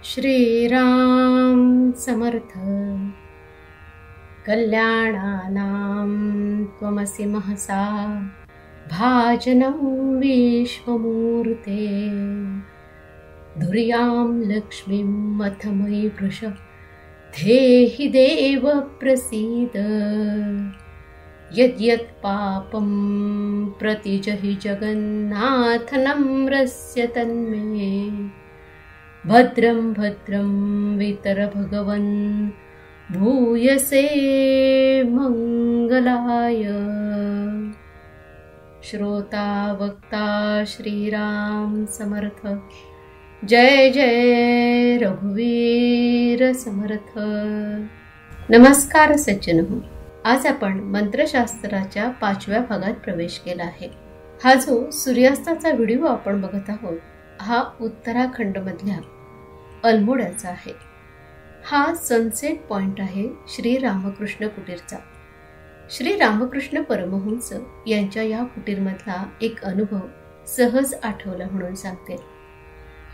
श्रीराम समर्थ. कल्याणानां त्वमसि महसा भाजनं विश्वमूर्ते. धुर्यां लक्ष्मीं अथ मयि वृष धेहि देव प्रसीद. यद्यत् पापं प्रतिजहि जगन्नाथ नम्रस्य तन्मे. भद्रं भद्रं वितर भगवन् भूयसे मंगलाय. श्रोता वक्ता श्रीराम समर्थ. जय जय रघुवीर समर्थ. नमस्कार सज्जनहो. आज आपण मंत्रशास्त्राच्या 5व्या भागात प्रवेश केला आहे. हा जो सूर्यास्ताचा व्हिडिओ आपण बघत आहोत हा उत्तराखंड मधल्या अल्मोड्याचा आहे. हा सनसेट पॉइंट आहे श्री रामकृष्ण कुटीरचा. श्री रामकृष्ण परमहंस यांच्या या कुटीरमधला एक अनुभव सहज आठवला म्हणून सांगते.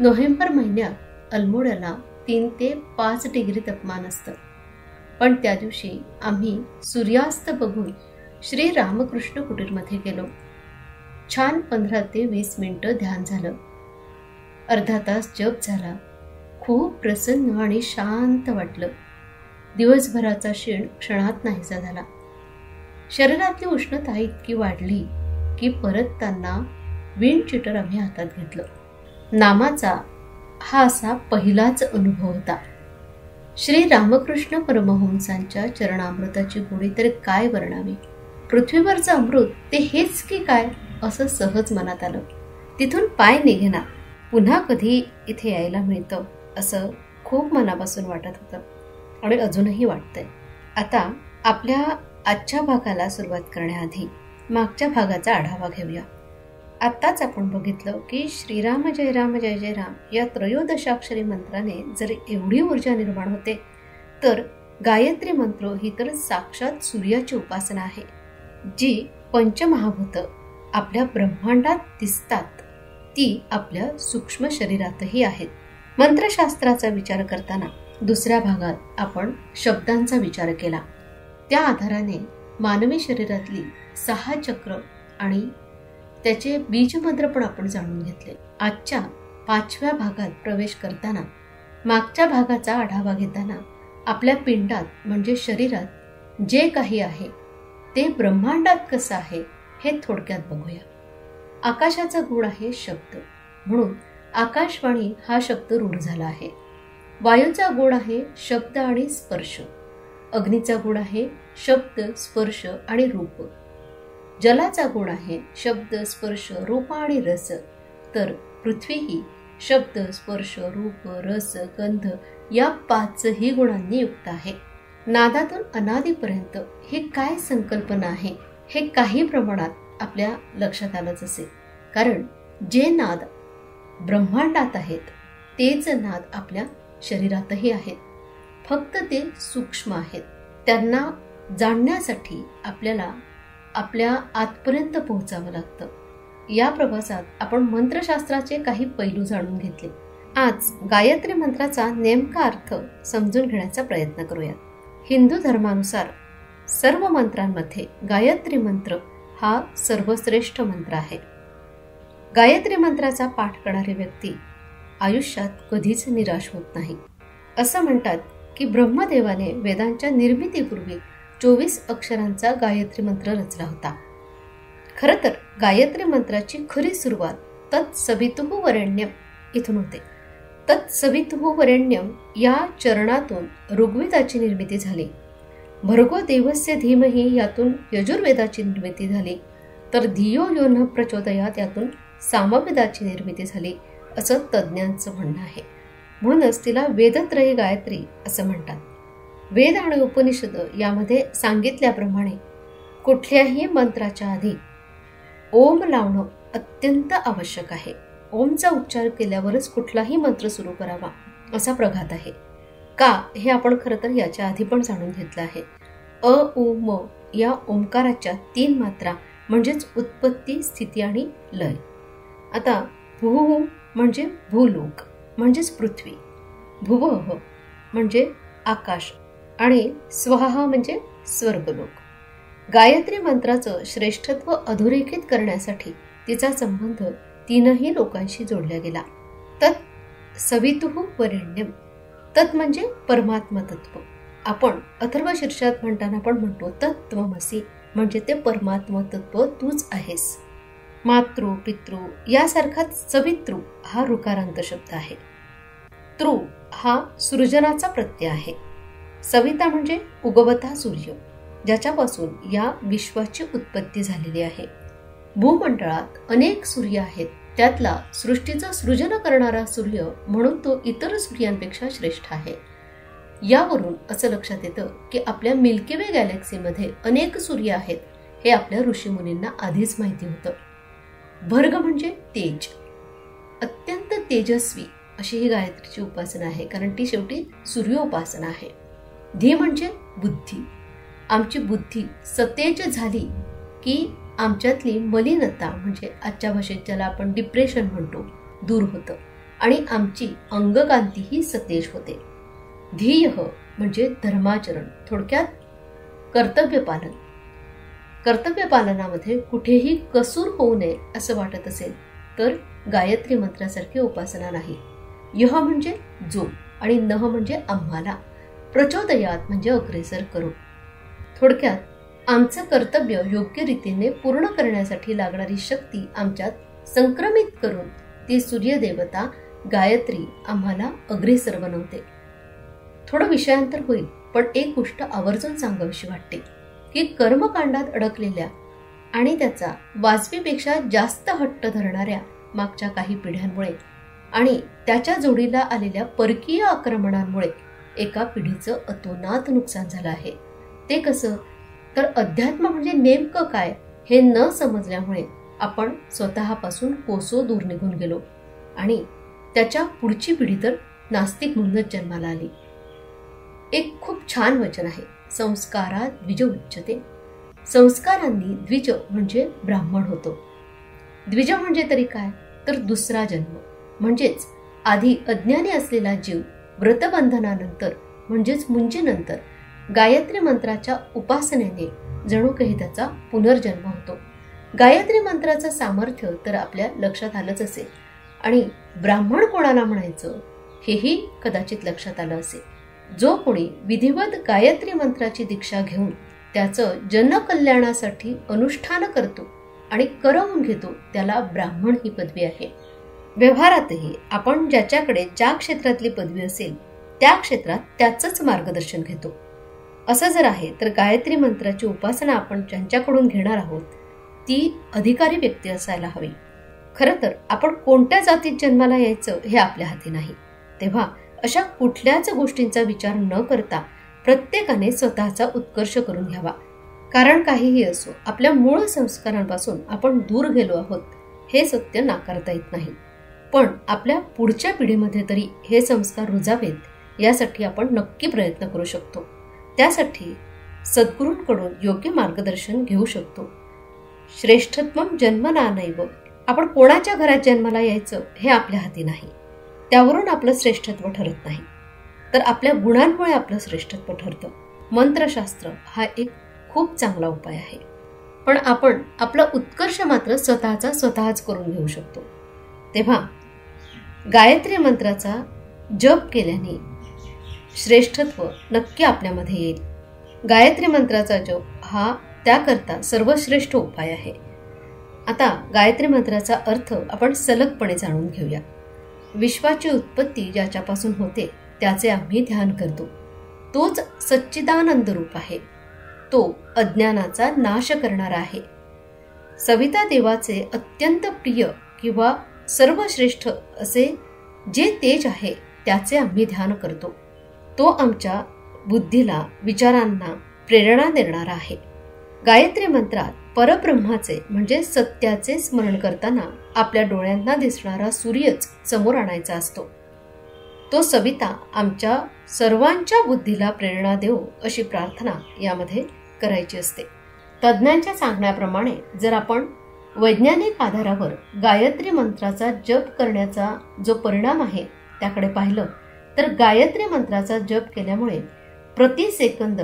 नोव्हेंबर महिन्यात अल्मोड्याला 3 ते 5 डिग्री तापमान असतं. पण त्या दिवशी आम्ही सूर्यास्त बघून श्री रामकृष्ण कुटीरमध्ये गेलो. छान 15 ते 20 मिनिटं ध्यान झालं. अर्धा तास जप झाला. खूप प्रसन्न आणि शांत वाटलं. दिवसभराचा क्षीण क्षणात नाहीसा झाला. शरीरातली उष्णता इतकी वाढली की परतताना विंड चिटर आम्ही हातात घेतलं. नामाचा हा असा पहिलाच अनुभव होता. श्री रामकृष्ण परमहंसांच्या चरणामृताची गोडी तर काय वर्णावी. पृथ्वीवरचं अमृत ते हेच की काय असं सहज मनात आलं. तिथून पाय निघेना. पुन्हा कधी इथे यायला मिळतं असं खूप मनापासून वाटत होतं आणि अजूनही वाटतंय. आता आपल्या आजच्या भागाला सुरुवात करण्याआधी मागच्या भागाचा आढावा घेऊया. आत्ताच आपण बघितलं की श्रीराम जय राम जय जय राम या त्रयोदशाक्षरी मंत्राने जर एवढी ऊर्जा निर्माण होते तर गायत्री मंत्र ही तर साक्षात सूर्याची उपासना आहे, जी पंचमहाभूत आपल्या ब्रह्मांडात दिसतात ती आपल्या सूक्ष्म शरीरातही आहेत. मंत्रशास्त्राचा विचार करताना दुसऱ्या भागात आपण शब्दांचा विचार केला. त्या आधाराने मानवी शरीरातली 6 चक्र आणि त्याचे बीजमंत्र पण आपण जाणून घेतले. आजच्या 5व्या भागात प्रवेश करताना मागच्या भागाचा आढावा घेताना आपल्या पिंडात म्हणजे शरीरात जे काही आहे ते ब्रह्मांडात कसं आहे हे थोडक्यात बघूया. आकाशाचा गुण आहे शब्द, म्हणून आकाशवाणी हा शब्द रूढ झाला आहे. वायूचा गुण आहे शब्द आणि स्पर्श. अग्नीचा गुण आहे शब्द स्पर्श आणि रूप. जलाचा गुण आहे शब्द स्पर्श रूप आणि रस. तर पृथ्वी ही शब्द स्पर्श रूप रस गंध या 5ही गुणांनी युक्त आहे. नादातून अनादीपर्यंत ही काय संकल्पना आहे हे काही प्रमाणात आपल्या लक्षात आलंच असेल. कारण जे नाद ब्रह्मांडात आहेत तेच नाद आपल्या शरीरातही आहेत. फक्त ते सूक्ष्म आहेत. त्यांना जाणण्यासाठी आपल्याला आपल्या आतपर्यंत पोहोचावं लागतं. या प्रवासात आपण मंत्रशास्त्राचे काही पैलू जाणून घेतले. आज गायत्री मंत्राचा नेमका अर्थ समजून घेण्याचा प्रयत्न करूयात. हिंदू धर्मानुसार सर्व मंत्रांमध्ये गायत्री मंत्र हा सर्वश्रेष्ठ मंत्र आहे. गायत्री मंत्राचा पाठ करणारी व्यक्ती आयुष्यात कधीच निराश होत नाही. असं म्हणतात की ब्रह्मदेवाने वेदांच्या निर्मितीपूर्वी 24 अक्षरांचा गायत्री मंत्र रचला होता. खरं तर गायत्री मंत्राची खरी सुरुवात तत्सवितुः वरेण्यम इथून होते. तत्सवितुः वरेण्यम या चरणातून ऋग्वेदाची निर्मिती झाली. भर्गो देवस्य धीमहि यातून यजुर्वेदाची निर्मिती झाली. तर धियो यो न प्रचोदयात यातून सामवेदाची निर्मिती झाली असं तज्ज्ञांचं म्हणणं आहे. म्हणूनच तिला वेदत्रयी गायत्री असं म्हणतात. वेद आणि उपनिषद यामध्ये सांगितल्याप्रमाणे कुठल्याही मंत्राच्या आधी ओम लावणं अत्यंत आवश्यक आहे. ओमचा उच्चार केल्यावरच कुठलाही मंत्र सुरू करावा असा प्रघात आहे. का हे आपण खरं तर याच्या आधी पण जाणून घेतलं आहे. अ उ म या ओंकाराच्या 3 मात्रा म्हणजेच उत्पत्ती स्थिती आणि लय. आता भू म्हणजे भूलोक म्हणजेच पृथ्वी. भुवः म्हणजे आकाश आणि स्वः म्हणजे स्वर्गलोक. गायत्री मंत्राचं श्रेष्ठत्व अधोरेखित करण्यासाठी तिचा संबंध तीनही लोकांशी जोडला गेला. तत् सवितुः वरेण्यम. तत् म्हणजे परमात्मा तत्व. आपण अथर्व शीर्षात म्हणताना पण म्हणतो तत्त्वमसि, म्हणजे ते परमात्मा तत्व तूच आहेस. मातृ पितृ यासारखाच सवितृ हा ऋकारांत शब्द आहे. तृ हा सृजनाचा प्रत्यय आहे. सविता म्हणजे उगवता सूर्य, ज्याच्यापासून या विश्वाची उत्पत्ती झालेली आहे. भूमंडळात अनेक सूर्य आहेत, त्यातला सृष्टीचं सृजन करणारा सूर्य म्हणून तो इतर सूर्यांपेक्षा श्रेष्ठ आहे. यावरून असं लक्षात येतं की आपल्या मिल्की वे गॅलेक्सीमध्ये अनेक सूर्य आहेत हे आपल्या ऋषीमुनींना आधीच माहिती होतं. भर्ग म्हणजे तेज. अत्यंत तेजस्वी अशी ही गायत्रीची उपासना आहे, कारण ती शेवटी सूर्योपासना आहे. धी म्हणजे बुद्धी. आमची बुद्धी सतेज झाली की आमच्यातली मलिनता म्हणजे आजच्या भाषेत ज्याला आपण डिप्रेशन म्हणतो दूर होतं आणि आमची अंगकांती ही सतेज होते. ध्येय म्हणजे धर्माचरण, थोडक्यात कर्तव्यपालन. कर्तव्यपालनामध्ये कुठेही कसूर होऊ नये असं वाटत असेल तर गायत्री मंत्रासारखी उपासना नाही. यह म्हणजे जो आणि नह म्हणजे आम्हाला. प्रचोदयात म्हणजे अग्रेसर करू. थोडक्यात आमचं कर्तव्य योग्य रीतीने पूर्ण करण्यासाठी लागणारी शक्ती आमच्यात संक्रमित करून ती सूर्यदेवता गायत्री आम्हाला अग्रेसर बनवते. थोडं विषयांतर होईल, पण एक गोष्ट आवर्जून सांगावीशी वाटते की कर्मकांडात अडकलेल्या आणि त्याचा वाजवीपेक्षा जास्त हट्ट धरणाऱ्या मागच्या काही पिढ्यांमुळे आणि त्याच्या जोडीला आलेल्या परकीय आक्रमणांमुळे एका पिढीचं अतोनात नुकसान झालं आहे. ते कसं तर अध्यात्म म्हणजे नेमकं काय हे न समजल्यामुळे आपण स्वतःपासून कोसो दूर निघून गेलो आणि त्याच्या पुढची पिढी तर नास्तिक म्हणूनच जन्माला आली. एक खूप छान वचन आहे, संस्कारात द्विज उच्यते. संस्कारांनी द्विज म्हणजे ब्राह्मण होतो. द्विज म्हणजे तरी काय तर दुसरा जन्म. म्हणजेच आधी अज्ञानी असलेला जीव व्रतबंधनानंतर म्हणजेच मुंजीनंतर गायत्री मंत्राच्या उपासनेने जणू काही त्याचा पुनर्जन्म होतो. गायत्री मंत्राचं सामर्थ्य तर आपल्या लक्षात आलंच असेल आणि ब्राह्मण कोणाला म्हणायचं हेही कदाचित लक्षात आलं असेल. जो कोणी विधिवत गायत्री मंत्राची दीक्षा घेऊन त्याचं जनकल्याणासाठी अनुष्ठान करतो आणि करवून घेतो त्याला ब्राह्मण ही पदवी आहे. व्यवहारातही आपण ज्याच्याकडे ज्या क्षेत्रातली पदवी असेल त्या क्षेत्रात त्याचंच मार्गदर्शन घेतो. असं जर आहे तर गायत्री मंत्राची उपासना आपण ज्यांच्याकडून घेणार आहोत ती अधिकारी व्यक्ती असायला हवी. खरं तर आपण कोणत्या जातीत जन्माला यायचं हे आपल्या हाती नाही. तेव्हा अशा कुठल्याच गोष्टींचा विचार न करता प्रत्येकाने स्वतःचा उत्कर्ष करून घ्यावा. कारण काहीही असो, आपल्या मूळ संस्कारांपासून आपण दूर गेलो आहोत हे सत्य नाकारता येत नाही. पण आपल्या पुढच्या पिढीमध्ये तरी हे संस्कार रुजावेत यासाठी आपण नक्की प्रयत्न करू शकतो. त्यासाठी सद्गुरूंकडून योग्य मार्गदर्शन घेऊ शकतो. श्रेष्ठत्वम जन्मनानैव. आपण कोणाच्या घरात जन्माला यायचं हे आपल्या हाती नाही. त्यावरून आपलं श्रेष्ठत्व ठरत नाही, तर आपल्या गुणांमुळे आपलं श्रेष्ठत्व ठरतं. मंत्रशास्त्र हा एक खूप चांगला उपाय आहे, पण आपण आपला उत्कर्ष मात्र स्वतःच करून घेऊ शकतो. तेव्हा गायत्री मंत्राचा जप केल्याने श्रेष्ठत्व नक्की आपल्यामध्ये येईल. गायत्री मंत्राचा जप हा त्याकरता सर्वश्रेष्ठ उपाय आहे. आता गायत्री मंत्राचा अर्थ आपण सलगपणे जाणून घेऊया. विश्वाची उत्पत्ती ज्याच्यापासून होते त्याचे आम्ही ध्यान करतो. तोच सच्चिदानंद रूप आहे. तो अज्ञानाचा नाश करणारा आहे. सविता देवाचे अत्यंत प्रिय किंवा सर्वश्रेष्ठ असे जे तेज आहे त्याचे आम्ही ध्यान करतो. तो आमच्या बुद्धीला विचारांना प्रेरणा देणारा आहे. गायत्री मंत्रात परब्रह्माचे म्हणजे सत्याचे स्मरण करताना आपल्या डोळ्यांना दिसणारा सूर्यच समोर आणायचा असतो. तो सविता आमच्या सर्वांच्या बुद्धीला प्रेरणा देव अशी प्रार्थना यामध्ये करायची असते. तज्ज्ञांच्या सांगण्याप्रमाणे जर आपण वैज्ञानिक आधारावर गायत्री मंत्राचा जप करण्याचा जो परिणाम आहे त्याकडे पाहिलं तर गायत्री मंत्राचा जप केल्यामुळे प्रति सेकंद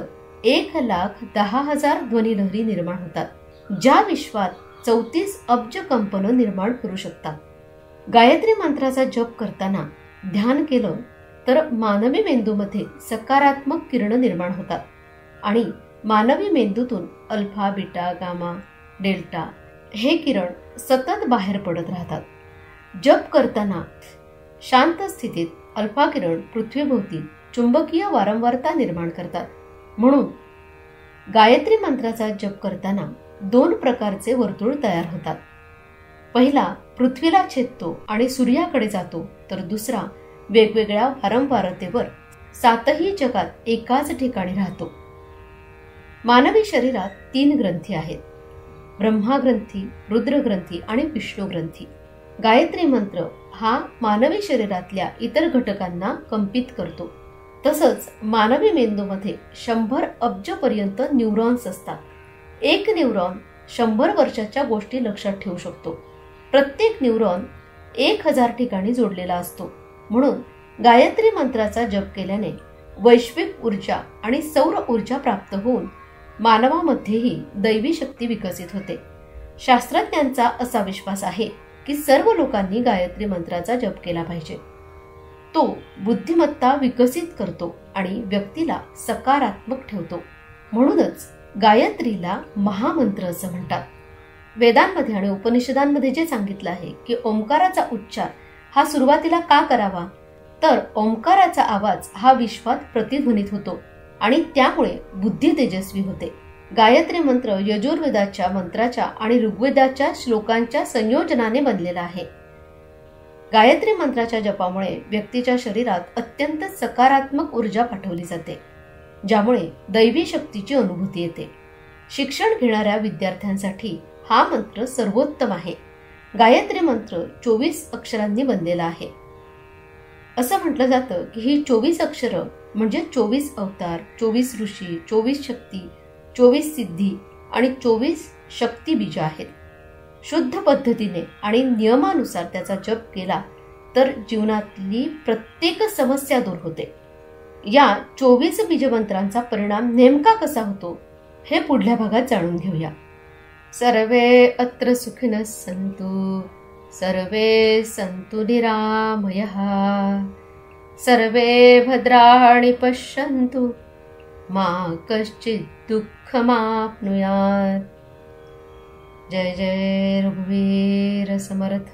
1,10,000 ध्वनिलहरी निर्माण होतात, ज्या विश्वात 34 अब्ज कंपनं निर्माण करू शकतात. गायत्री मंत्राचा जप करताना ध्यान केलं तर मानवी मेंदूमध्ये सकारात्मक किरण निर्माण होतात आणि मानवी मेंदूतून अल्फा, बीटा, गामा, डेल्टा हे किरण सतत बाहेर पडत राहतात. जप करताना शांत स्थितीत अल्फा किरण पृथ्वीभोवती चुंबकीय वारंवारता निर्माण करतात. म्हणून गायत्री मंत्राचा जप करताना 2 प्रकारचे वर्तुळ तयार होतात. पहिला पृथ्वीला छेदतो आणि सूर्याकडे जातो, तर दुसरा वेगवेगळ्या वारंवारतेवर 7ही जगात एकाच ठिकाणी राहतो. मानवी शरीरात 3 ग्रंथी आहेत: ब्रह्मा ग्रंथी, रुद्र ग्रंथी आणि विष्णू ग्रंथी. गायत्री मंत्र हा मानवी शरीरातल्या इतर घटकांना कंपित करतो. तसंच मानवी मेंदूमध्ये 100 अब्ज पर्यंत न्यूरॉन्स असतात. एक न्यूरॉन 100 वर्षाच्या गोष्टी लक्षात ठेवू शकतो. प्रत्येक न्यूरॉन 1000 ठिकाणी जोडलेला असतो. म्हणून गायत्री मंत्राचा जप केल्याने वैश्विक ऊर्जा आणि सौर ऊर्जा प्राप्त होऊन मानवामध्येही दैवी शक्ती विकसित होते. शास्त्रज्ञांचा असा विश्वास आहे की सर्व लोकांनी गायत्री मंत्राचा जप केला पाहिजे. तो बुद्धिमत्ता विकसित करतो आणि व्यक्तीला सकारात्मक ठेवतो. म्हणूनच गायत्रीला महामंत्र असं म्हणतात. वेदांमध्ये आणि उपनिषदांमध्ये जे सांगितलं आहे की ओंकाराचा उच्चार हा सुरुवातीला का करावा, तर ओंकाराचा आवाज हा विश्वात प्रतिध्वनित होतो आणि त्यामुळे बुद्धी तेजस्वी होते. गायत्री मंत्र यजुर्वेदाच्या मंत्राच्या आणि ऋग्वेदाच्या श्लोकांच्या संयोजनाने बनलेला आहे. गायत्री मंत्राच्या जपामुळे व्यक्तीच्या शरीरात अत्यंत सकारात्मक ऊर्जा पाठवली जाते, ज्यामुळे दैवी शक्तीची अनुभूती येते. शिक्षण घेणाऱ्या विद्यार्थ्यांसाठी हा मंत्र सर्वोत्तम आहे. गायत्री मंत्र 24 अक्षरांनी बनलेला आहे. असं म्हटलं जातं की ही 24 अक्षरं म्हणजे 24 अवतार, 24 ऋषी, 24 शक्ती, 24 सिद्धी आणि 24 शक्ती बीज आहेत. शुद्ध पद्धतीने आणि नियमानुसार त्याचा जप केला तर जीवनातली प्रत्येक समस्या दूर होते. या 24 बीजमंत्रांचा परिणाम नेमका कसा होतो हे पुढल्या भागात जाणून घेऊया. सर्वे अत्र सुखिनः सन्तु, सर्वे सन्तु निरामयः, सर्वे भद्राणि पश्यन्तु, मा कश्चित् दुःखमाप्नुयात्. जय जय रघुवीर समर्थ.